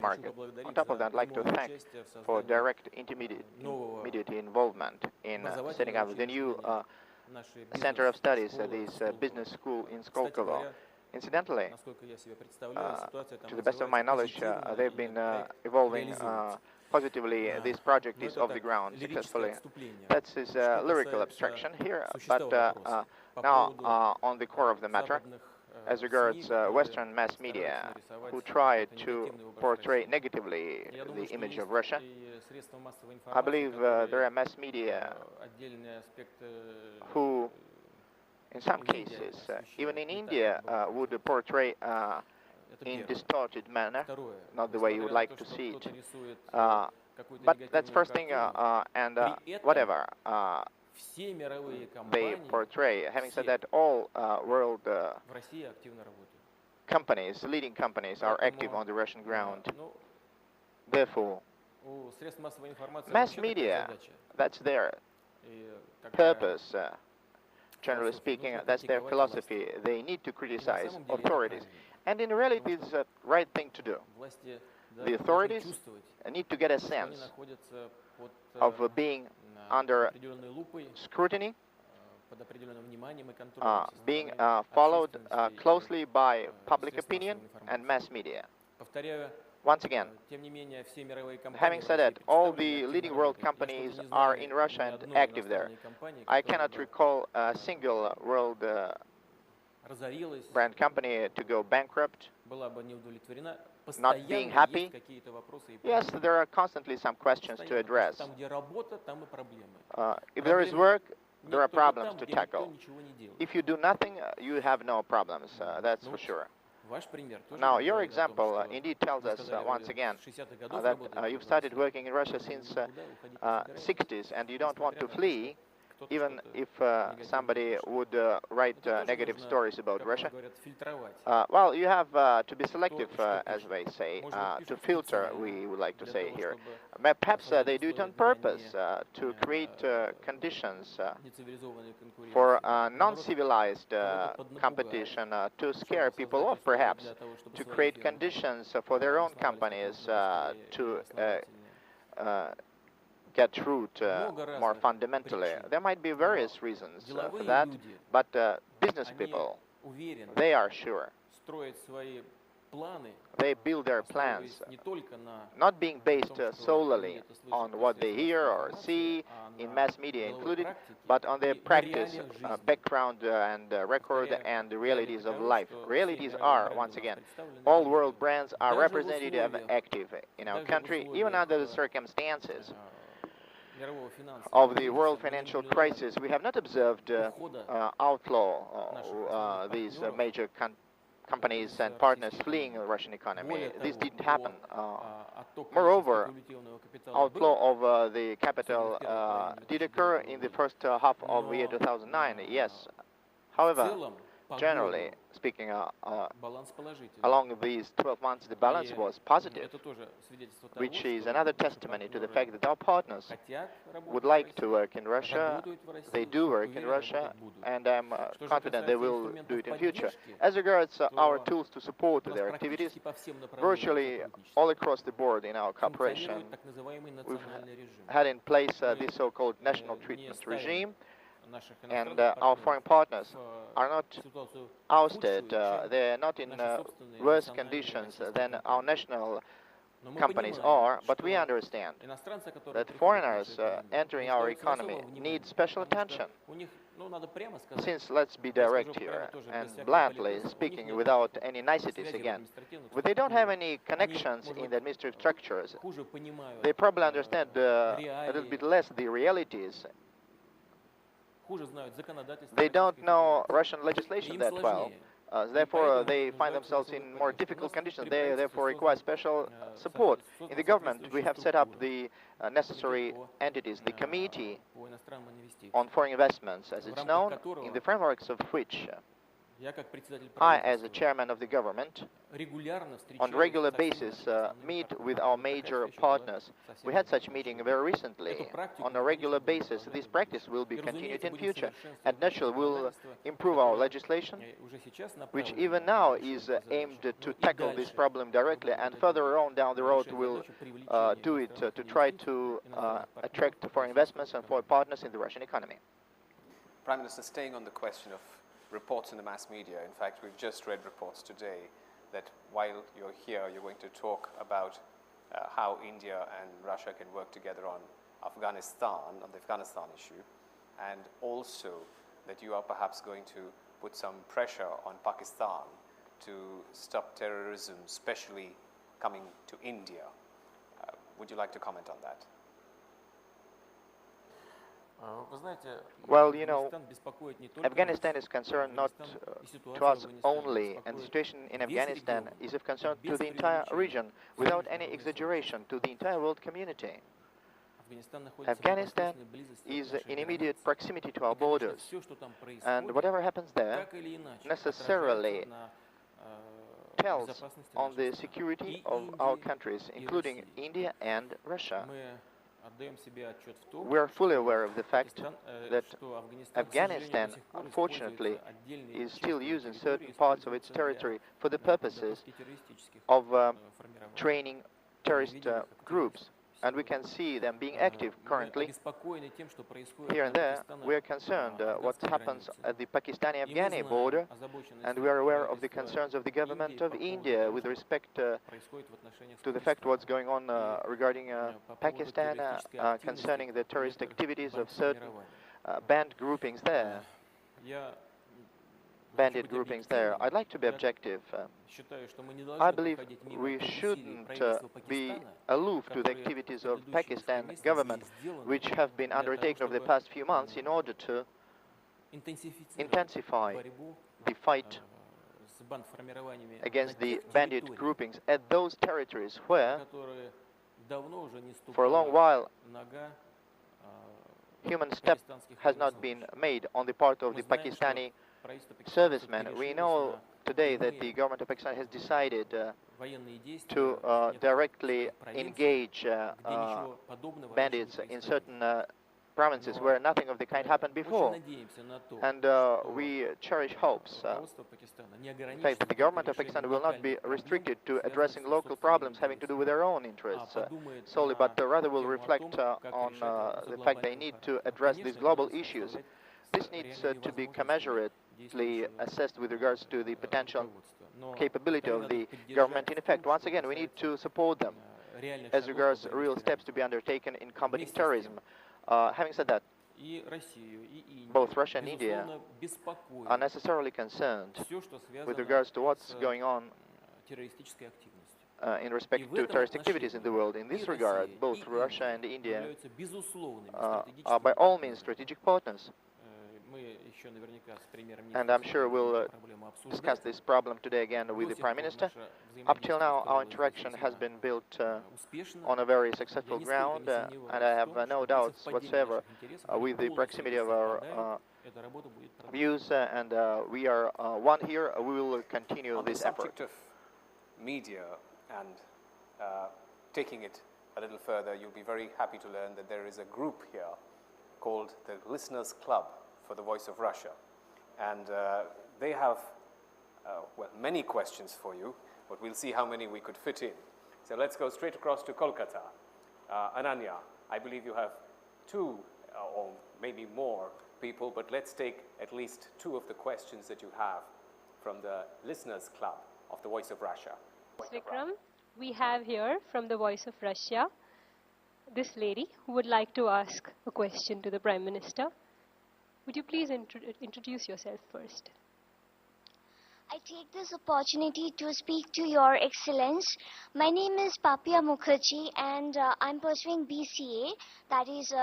market. On top of that, I'd like to thank for direct intermediate involvement in setting up the new Center of Studies, this business school in Skolkovo. Incidentally, to the best of my knowledge, they've been evolving positively. This project is off the ground successfully. That's his lyrical abstraction here, but now on the core of the matter, as regards Western mass media, who try to portray negatively the image of Russia. I believe there are mass media who, in some cases, even in India, would portray in distorted manner, not the way you would like to see it. But that's first thing, and whatever they portray. Having said that, all world companies, leading companies, are active on the Russian ground. Therefore, mass media, that's their purpose. Generally speaking, that's their philosophy. They need to criticize authorities. And in reality, it's the right thing to do. The authorities need to get a sense of being under scrutiny, being followed closely by public opinion and mass media. Once again, having said that, all the leading world companies are in Russia and active there. I cannot recall a single world brand company to go bankrupt, not being happy. Yes, there are constantly some questions to address. If there is work, there are problems to tackle. If you do nothing, you have no problems, that's for sure. Now, your example indeed tells us once again that you've started working in Russia since 60s and you don't want to flee, even if somebody would write negative stories about Russia. Well, you have to be selective, as they say, to filter, we would like to say here. Perhaps they do it on purpose, to create conditions for non-civilized competition, to scare people off, perhaps, to create conditions for their own companies to get root more fundamentally. There might be various reasons for that, but business people, they are sure. They build their plans not being based solely on what they hear or see in mass media included, but on their practice, background and record and the realities of life. Realities are, once again, all world brands are represented and active in our country, even under the circumstances of the world financial crisis. We have not observed outlaw these major companies and partners fleeing the Russian economy. This didn't happen. Moreover, outflow of the capital did occur in the first half of the year 2009, yes. However, generally speaking, along these 12 months, the balance was positive, which is another testimony to the fact that our partners would like to work in Russia. They do work in Russia, and I'm confident they will do it in future. As regards our tools to support their activities, virtually all across the board in our cooperation, we've had in place this so-called national treatment regime, and our foreign partners are not ousted. They're not in worse conditions than our national companies are, but we understand that foreigners entering our economy need special attention. Since, let's be direct here, and bluntly speaking, without any niceties again, they don't have any connections in the administrative structures. They probably understand a little bit less the realities. They don't know Russian legislation that well. Therefore, they find themselves in more difficult conditions. They therefore require special support. In the government, we have set up the necessary entities, the Committee on Foreign Investments, as it's known, in the frameworks of which I, as a chairman of the government, on a regular basis meet with our major partners. We had such meeting very recently. On a regular basis, this practice will be continued in future, and naturally will improve our legislation, which even now is aimed to tackle this problem directly, and further on down the road will do it to try to attract foreign investments and foreign partners in the Russian economy. Prime Minister, staying on the question of reports in the mass media, in fact, we've just read reports today that while you're here, you're going to talk about how India and Russia can work together on Afghanistan, on the Afghanistan issue, and also that you are perhaps going to put some pressure on Pakistan to stop terrorism, especially coming to India. Would you like to comment on that? Well, you know, Afghanistan is concerned not to us only, and the situation in Afghanistan is of concern to the entire region, without any exaggeration, to the entire world community. Afghanistan is in immediate proximity to our borders, and whatever happens there necessarily tells on the security of our countries, including India and Russia. We are fully aware of the fact that Afghanistan, unfortunately, is still using certain parts of its territory for the purposes of training terrorist groups. And we can see them being active currently. Here and there, we are concerned what happens at the Pakistani-Afghani border, and we are aware of the concerns of the government of India with respect to the fact what's going on regarding Pakistan, concerning the terrorist activities of certain band groupings there. Bandit groupings there. I'd like to be objective. I believe we shouldn't be aloof to the activities of Pakistan government, which have been undertaken over the past few months in order to intensify the fight against the bandit groupings at those territories where, for a long while, human step has not been made on the part of the Pakistani servicemen. We know today that the government of Pakistan has decided to directly engage bandits in certain provinces where nothing of the kind happened before. And we cherish hopes, in fact, that the government of Pakistan will not be restricted to addressing local problems having to do with their own interests solely, but rather will reflect on the fact they need to address these global issues. This needs to be commensurately assessed with regards to the potential capability of the government. In effect, once again, we need to support them as regards real steps to be undertaken in combating terrorism. Having said that, both Russia and India are necessarily concerned with regards to what's going on in respect to terrorist activities in the world. In this regard, both Russia and India are by all means strategic partners. And I'm sure we'll discuss this problem today again with the Prime Minister. Up till now, our interaction has been built on a very successful ground, and I have no doubts whatsoever with the proximity of our views, and we are one here. We will continue this effort. On the subject of media and taking it a little further, you'll be very happy to learn that there is a group here called the Listeners Club for the Voice of Russia, and they have well, many questions for you, but we'll see how many we could fit in. So let's go straight across to Kolkata. Ananya, I believe you have two or maybe more people, but let's take at least two of the questions that you have from the Listeners Club of the Voice of Russia. Vikram, we have here from the Voice of Russia this lady who would like to ask a question to the Prime Minister. Would you please introduce yourself first? I take this opportunity to speak to Your Excellence. My name is Papia Mukherjee, and I'm pursuing BCA, that is